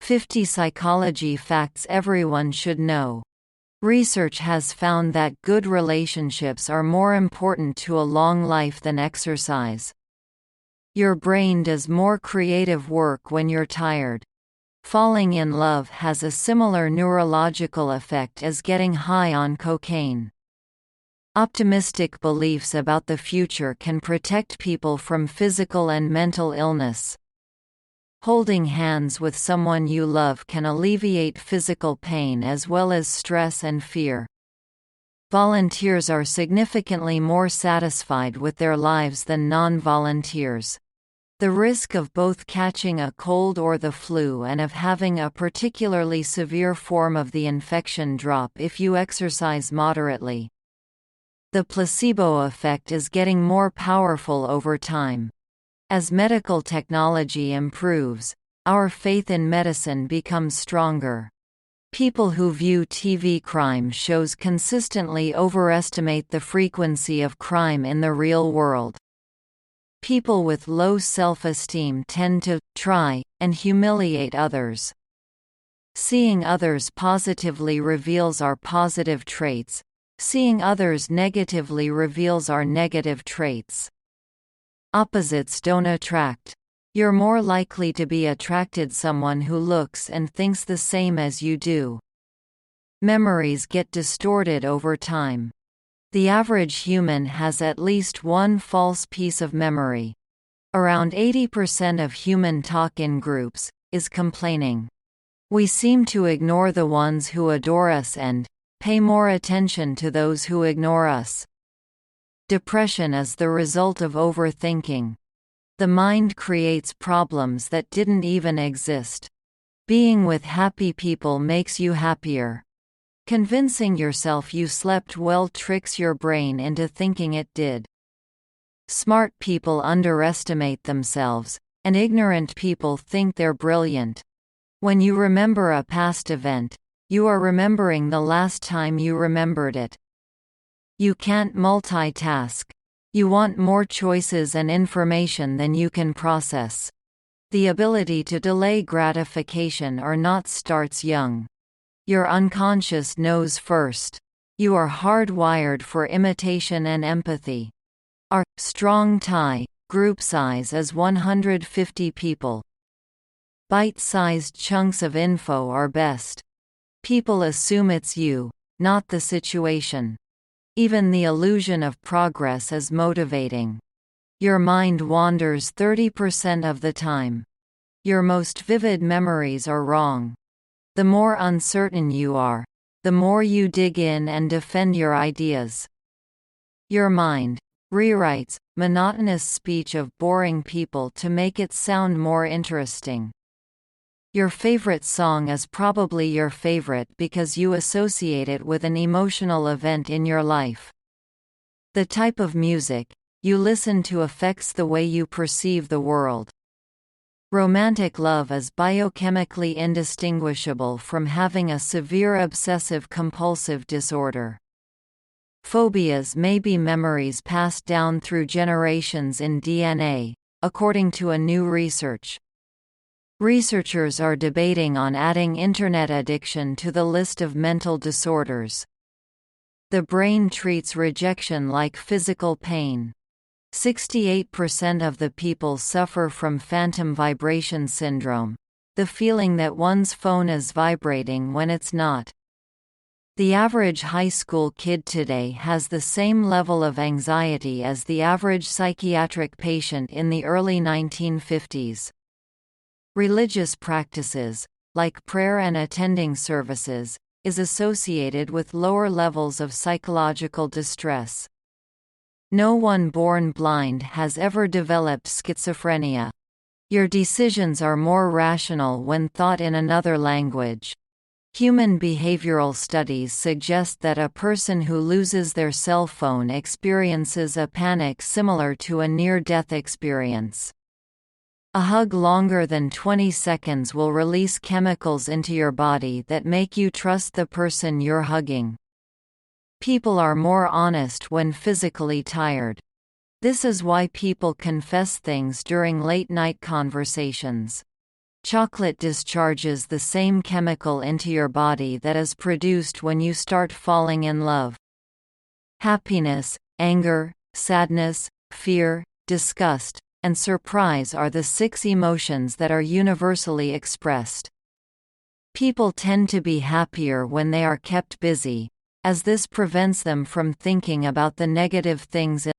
50 psychology facts everyone should know. Research has found that good relationships are more important to a long life than exercise. Your brain does more creative work when you're tired. Falling in love has a similar neurological effect as getting high on cocaine. Optimistic beliefs about the future can protect people from physical and mental illness. Holding hands with someone you love can alleviate physical pain as well as stress and fear. Volunteers are significantly more satisfied with their lives than non-volunteers. The risk of both catching a cold or the flu and of having a particularly severe form of the infection drop if you exercise moderately. The placebo effect is getting more powerful over time. As medical technology improves, our faith in medicine becomes stronger. People who view TV crime shows consistently overestimate the frequency of crime in the real world. People with low self-esteem tend to try and humiliate others. Seeing others positively reveals our positive traits. Seeing others negatively reveals our negative traits. Opposites don't attract. You're more likely to be attracted someone who looks and thinks the same as you do. Memories get distorted over time. The average human has at least one false piece of memory. Around 80% of human talk in groups is complaining. We seem to ignore the ones who adore us and pay more attention to those who ignore us. Depression is the result of overthinking. The mind creates problems that didn't even exist. Being with happy people makes you happier. Convincing yourself you slept well tricks your brain into thinking it did. Smart people underestimate themselves, and ignorant people think they're brilliant. When you remember a past event, you are remembering the last time you remembered it. You can't multitask. You want more choices and information than you can process. The ability to delay gratification or not starts young. Your unconscious knows first. You are hardwired for imitation and empathy. Our strong tie group size is 150 people. Bite-sized chunks of info are best. People assume it's you, not the situation. Even the illusion of progress is motivating. Your mind wanders 30% of the time. Your most vivid memories are wrong. The more uncertain you are, the more you dig in and defend your ideas. Your mind rewrites monotonous speech of boring people to make it sound more interesting. Your favorite song is probably your favorite because you associate it with an emotional event in your life. The type of music you listen to affects the way you perceive the world. Romantic love is biochemically indistinguishable from having a severe obsessive-compulsive disorder. Phobias may be memories passed down through generations in DNA, according to a new research. Researchers are debating on adding internet addiction to the list of mental disorders. The brain treats rejection like physical pain. 68% of the people suffer from phantom vibration syndrome, the feeling that one's phone is vibrating when it's not. The average high school kid today has the same level of anxiety as the average psychiatric patient in the early 1950s. Religious practices, like prayer and attending services, is associated with lower levels of psychological distress. No one born blind has ever developed schizophrenia. Your decisions are more rational when thought in another language. Human behavioral studies suggest that a person who loses their cell phone experiences a panic similar to a near-death experience. A hug longer than 20 seconds will release chemicals into your body that make you trust the person you're hugging. People are more honest when physically tired. This is why people confess things during late-night conversations. Chocolate discharges the same chemical into your body that is produced when you start falling in love. Happiness, anger, sadness, fear, disgust, and surprise are the 6 emotions that are universally expressed. People tend to be happier when they are kept busy, as this prevents them from thinking about the negative things in